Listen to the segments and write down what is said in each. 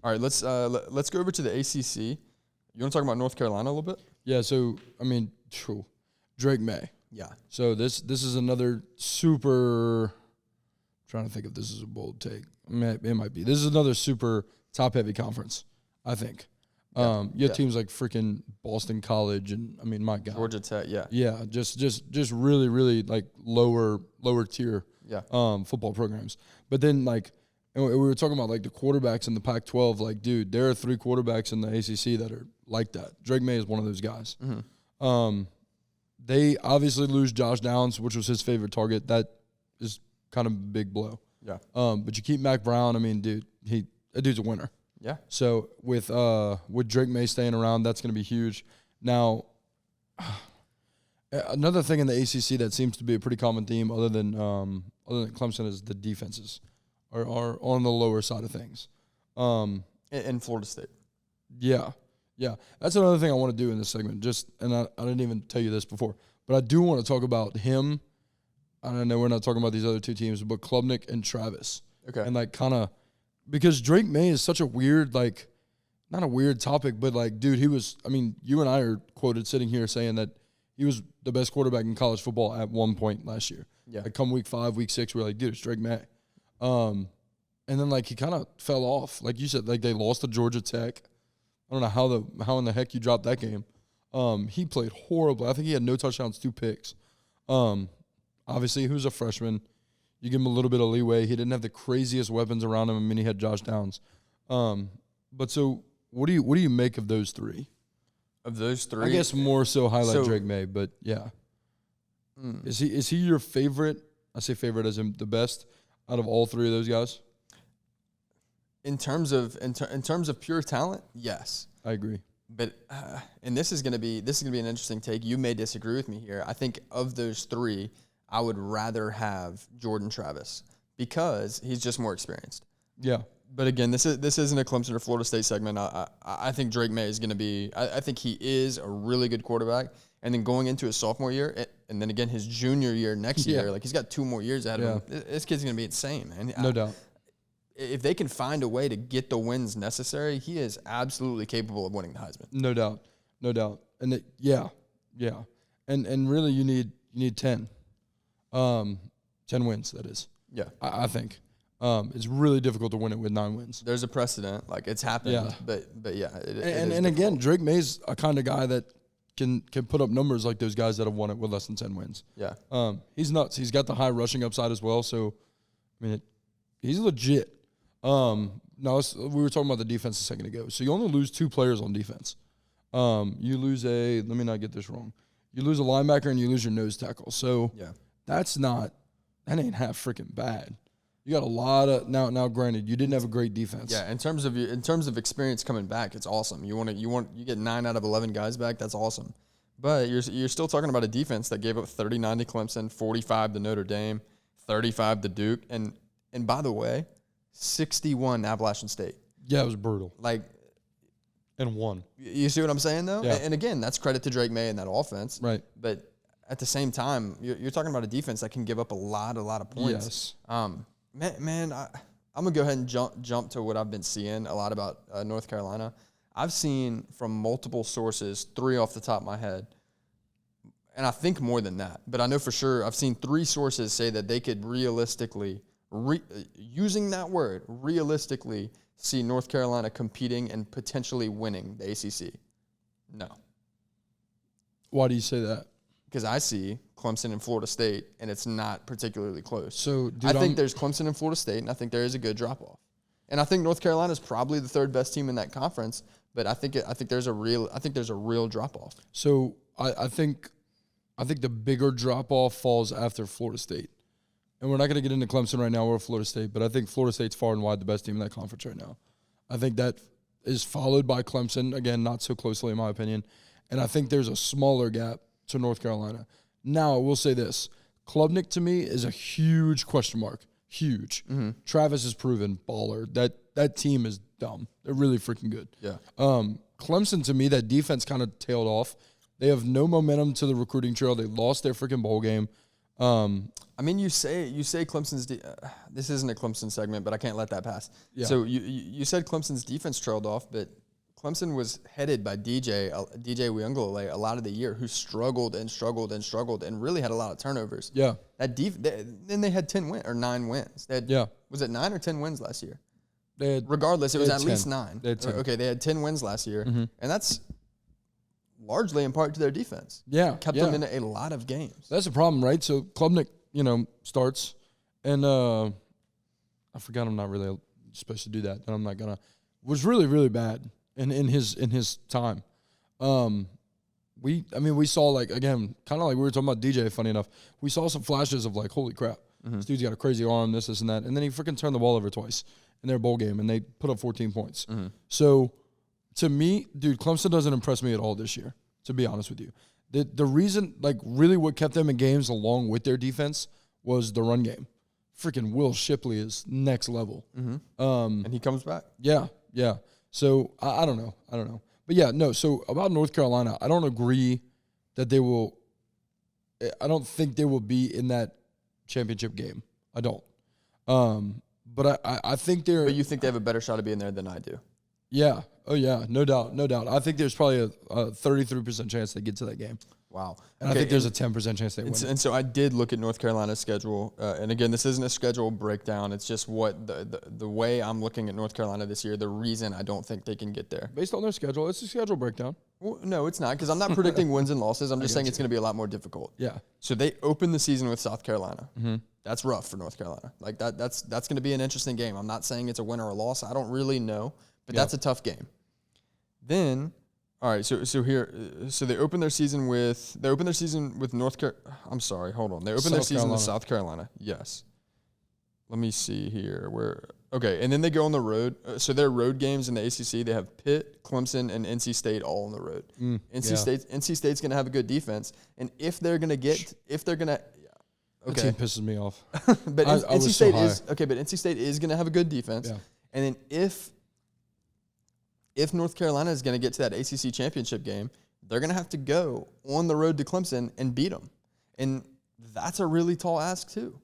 All right, let's go over to the ACC. You want to talk about North Carolina a little bit? Yeah. So Drake May. Yeah. So this is another super. Trying to think if this is a bold take. It might be. This is another super top-heavy conference, I think. You have teams like freaking Boston College and, my God. Georgia Tech, yeah. Yeah, just really, really, like, lower tier football programs. But then, like, and we were talking about, like, the quarterbacks in the Pac-12. Like, dude, there are 3 quarterbacks in the ACC that are like that. Drake May is one of those guys. Mm-hmm. They obviously lose Josh Downs, which was his favorite target. That is kind of a big blow. Yeah. But you keep Mac Brown. Dude, that dude's a winner. Yeah. So with Drake May staying around, that's going to be huge. Now, another thing in the ACC that seems to be a pretty common theme, other than Clemson, is the defenses are on the lower side of things. In Florida State. Yeah. That's another thing I want to do in this segment. I didn't even tell you this before, but I do want to talk about him. I don't know, we're not talking about these other 2 teams, but Klubnik and Travis. Okay. And, like, kind of, because Drake May is such a weird, like, not a weird topic, but, like, dude, he was, you and I are quoted sitting here saying that he was the best quarterback in college football at one point last year. Yeah. Like, come week 5, week 6, we're like, dude, it's Drake May. And then, like, he kind of fell off. Like you said, like, they lost to Georgia Tech. I don't know how in the heck you dropped that game. He played horribly. I think he had no touchdowns, 2 picks. Obviously, he was a freshman. You give him a little bit of leeway. He didn't have the craziest weapons around him. He had Josh Downs. But so, what do you make of those 3? Of those 3? I guess more so highlight Drake May, but yeah. Is he your favorite? I say favorite as in the best out of all 3 of those guys? In terms of pure talent, yes. I agree. But and this is gonna be an interesting take. You may disagree with me here. I think of those 3, I would rather have Jordan Travis because he's just more experienced. Yeah. But again, this isn't a Clemson or Florida State segment. I think Drake May is going to be. I think he is a really good quarterback. And then going into his sophomore year, and then again his junior year next year, like he's got 2 more years ahead of him. This kid's going to be insane, man. No doubt. If they can find a way to get the wins necessary, he is absolutely capable of winning the Heisman. No doubt. And and really you need 10. 10 wins, that is. Yeah. I think. It's really difficult to win it with 9 wins. There's a precedent. Like, it's happened. Yeah. But yeah. And again, Drake May's a kind of guy that can put up numbers like those guys that have won it with less than 10 wins. Yeah. He's nuts. He's got the high rushing upside as well. So, he's legit. Now, we were talking about the defense a second ago. So, you only lose 2 players on defense. You lose let me not get this wrong. You lose a linebacker and you lose your nose tackle. So, yeah. that ain't half freaking bad. You got a lot of now. Granted, you didn't have a great defense. Yeah, in terms of experience coming back, it's awesome. You get 9 out of 11 guys back. That's awesome. But you're still talking about a defense that gave up 39 to Clemson, 45 to Notre Dame, 35 to Duke, and by the way, 61 to Appalachian State. Yeah, it was brutal. Like, and won. You see what I'm saying though? Yeah. And again, that's credit to Drake May and that offense. Right. But at the same time, you're talking about a defense that can give up a lot of points. Yes. Man, I'm gonna go ahead and jump to what I've been seeing a lot about North Carolina. I've seen from multiple sources, 3 off the top of my head, and I think more than that. But I know for sure I've seen 3 sources say that they could realistically, using that word, realistically see North Carolina competing and potentially winning the ACC. No. Why do you say that? Because I see Clemson and Florida State, and it's not particularly close. So, dude, I think there's Clemson and Florida State, and I think there is a good drop-off. And I think North Carolina is probably the 3rd best team in that conference, but I think there's a real drop-off. So I think the bigger drop-off falls after Florida State. And we're not going to get into Clemson right now or Florida State, but I think Florida State's far and wide the best team in that conference right now. I think that is followed by Clemson, again, not so closely in my opinion. And I think there's a smaller gap to North Carolina. Now, I will say this. Klubnik, to me, is a huge question mark. Huge. Mm-hmm. Travis is proven baller. That team is dumb. They're really freaking good. Yeah. Clemson, to me, that defense kind of tailed off. They have no momentum to the recruiting trail. They lost their freaking bowl game. I mean, you say Clemson's. This isn't a Clemson segment, but I can't let that pass. Yeah. So you said Clemson's defense trailed off, but Clemson was headed by DJ Uyunglele a lot of the year, who struggled and really had a lot of turnovers. Yeah. Then they had 9 wins. Was it 9 or 10 wins last year? Regardless, it was at 10. least 9. They had 10. Okay, they had 10 wins last year, and that's largely in part to their defense. Yeah. Kept them in a lot of games. That's the problem, right? So Klubnik, starts, and I forgot I'm not really supposed to do that, and I'm not gonna. Was really, really bad in his time. We saw, like, again, kind of like we were talking about DJ, funny enough. We saw some flashes of, like, holy crap, this dude's got a crazy arm, this and that. And then he freaking turned the ball over twice in their bowl game, and they put up 14 points. So, to me, dude, Clemson doesn't impress me at all this year, to be honest with you. The reason, like, really what kept them in games along with their defense was the run game. Freaking Will Shipley is next level. And he comes back. Yeah. So, I don't know. But, yeah, no, so about North Carolina, I don't agree that they will – I don't think they will be in that championship game. I don't. But I think they're – But you think they have a better shot of being there than I do? Yeah. Oh, yeah. No doubt. I think there's probably a 33% chance they get to that game. Wow. And I think there's a 10% chance they win. And so I did look at North Carolina's schedule. And again, this isn't a schedule breakdown. It's just what the way I'm looking at North Carolina this year, the reason I don't think they can get there. Based on their schedule, it's a schedule breakdown. Well, no, it's not, because I'm not predicting wins and losses. I'm just saying it's going to be a lot more difficult. Yeah. So they open the season with South Carolina. That's rough for North Carolina. Like that's going to be an interesting game. I'm not saying it's a win or a loss. I don't really know, but that's a tough game. Then, all right. So they open their season with North Carolina. I'm sorry. Hold on. They open their season with South Carolina. Yes. Let me see here. Okay, and then they go on the road. So their road games in the ACC, they have Pitt, Clemson, and NC State all on the road. NC State's going to have a good defense, and that team pisses me off. But NC State is going to have a good defense. Yeah. And then if North Carolina is going to get to that ACC championship game, they're going to have to go on the road to Clemson and beat them. And that's a really tall ask too.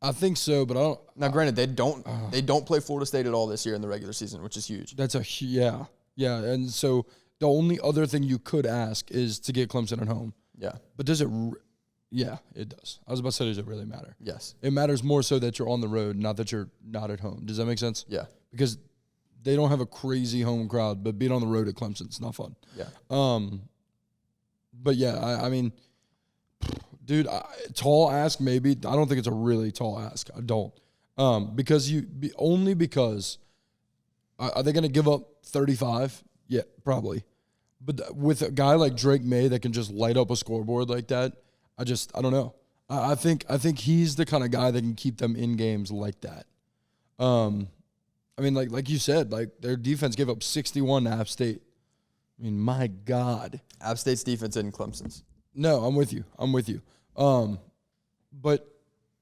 I think so, but I don't. Now, granted, they don't play Florida State at all this year in the regular season, which is huge. That's yeah. And so the only other thing you could ask is to get Clemson at home. Yeah. But does it? Yeah, it does. I was about to say, does it really matter? Yes. It matters more so that you're on the road, not that you're not at home. Does that make sense? Yeah. Because they don't have a crazy home crowd, but being on the road at Clemson, it's not fun. Yeah. But yeah, I mean, dude, tall ask maybe. I don't think it's a really tall ask. I don't. Because are they going to give up 35? Yeah, probably. But with a guy like Drake May that can just light up a scoreboard like that, I don't know. I think he's the kind of guy that can keep them in games like that. I mean, like you said, like their defense gave up 61 to App State. I mean, my God. App State's defense isn't Clemson's. No, I'm with you. But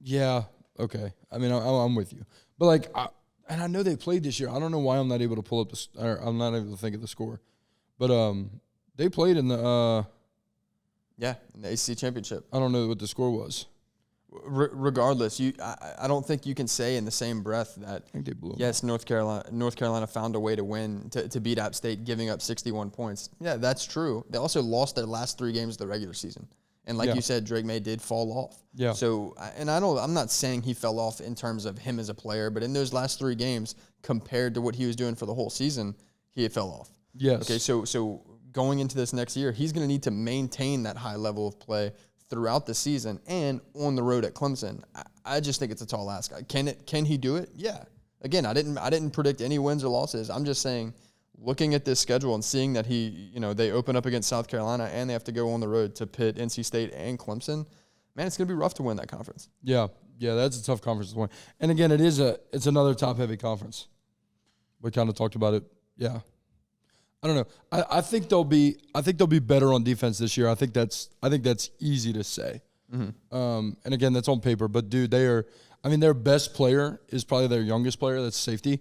yeah, okay. I mean, I'm with you. But like, I know they played this year. I don't know why I'm not able to pull up I'm not able to think of the score. But they played in the in the ACC Championship. I don't know what the score was. Regardless, I don't think you can say in the same breath that I think they blew them. Yes, North Carolina found a way to win to beat App State, giving up 61 points. Yeah, that's true. They also lost their last 3 games of the regular season, and like you said, Drake May did fall off. Yeah. So, I'm not saying he fell off in terms of him as a player, but in those last 3 games, compared to what he was doing for the whole season, he fell off. Yes. Okay. So going into this next year, he's going to need to maintain that high level of play throughout the season and on the road at Clemson. I just think it's a tall ask. Can he do it? Yeah. Again, I didn't predict any wins or losses. I'm just saying, looking at this schedule and seeing that they open up against South Carolina and they have to go on the road to Pitt, NC State, and Clemson, man, it's going to be rough to win that conference. Yeah, that's a tough conference to win. And again, it's another top-heavy conference. We kind of talked about it. Yeah. I don't know. I think they'll be better on defense this year. I think that's easy to say. And again, that's on paper. But dude, their best player is probably their youngest player. That's safety.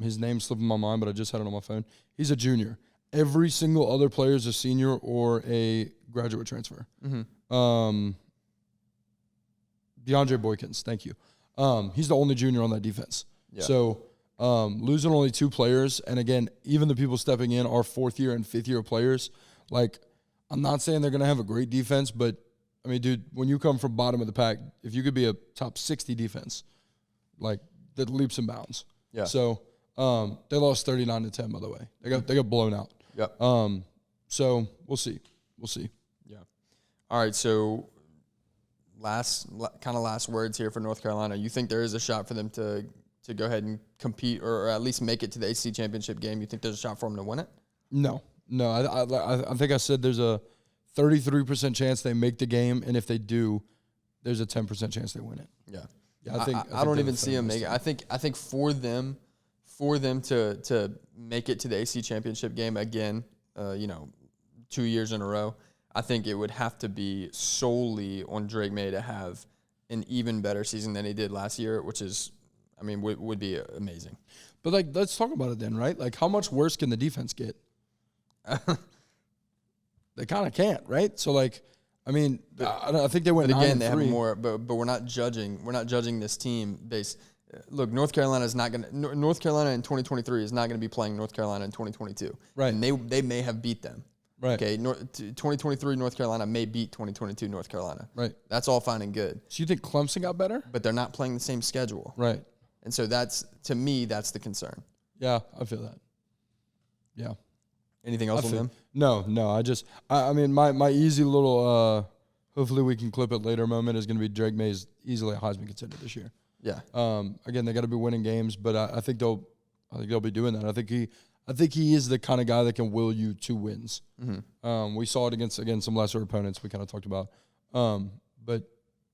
His name's slipping my mind, but I just had it on my phone. He's a junior. Every single other player is a senior or a graduate transfer. DeAndre Boykins, thank you. He's the only junior on that defense. Yeah. So losing only 2 players, and again, even the people stepping in are 4th-year and 5th-year players. Like, I'm not saying they're going to have a great defense, but, I mean, dude, when you come from bottom of the pack, if you could be a top 60 defense, like, that leaps and bounds. Yeah. So they lost 39-10, by the way. They got blown out. Yep. So we'll see. Yeah. All right, so last words here for North Carolina. You think there is a shot for them to go ahead and compete or at least make it to the ACC Championship game? You think there's a shot for them to win it? No. I think I said there's a 33% chance they make the game, and if they do, there's a 10% chance they win it. Yeah. Yeah, I don't even see them making it. I think for them to make it to the ACC Championship game again, 2 years in a row, I think it would have to be solely on Drake May to have an even better season than he did last year, which is, I mean, would be amazing. But, like, let's talk about it then, right? Like, how much worse can the defense get? They kind of can't, right? So, like, I mean, I think they went 9-3. Again, they have more, but we're not judging. We're not judging this team based. Look, North Carolina is not going to. North Carolina in 2023 is not going to be playing North Carolina in 2022. Right. And they may have beat them. Right. Okay. 2023 North Carolina may beat 2022 North Carolina. Right. That's all fine and good. So you think Clemson got better? But they're not playing the same schedule. Right. And so to me, that's the concern. Yeah, I feel that. Yeah. Anything else on them? No. I mean, my easy little, hopefully we can clip it later moment is going to be Drake May's easily a Heisman contender this year. Yeah. Again, they got to be winning games, but I think they'll be doing that. I think he is the kind of guy that can will you to wins. Mm-hmm. We saw it against some lesser opponents we kind of talked about. But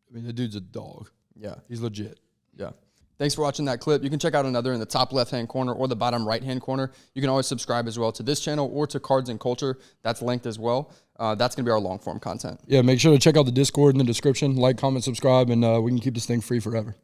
I mean, the dude's a dog. Yeah. He's legit. Yeah. Thanks for watching that clip. You can check out another in the top left-hand corner or the bottom right-hand corner. You can always subscribe as well to this channel or to Cards and Culture. That's linked as well. That's going to be our long-form content. Yeah, make sure to check out the Discord in the description. Like, comment, subscribe, and we can keep this thing free forever.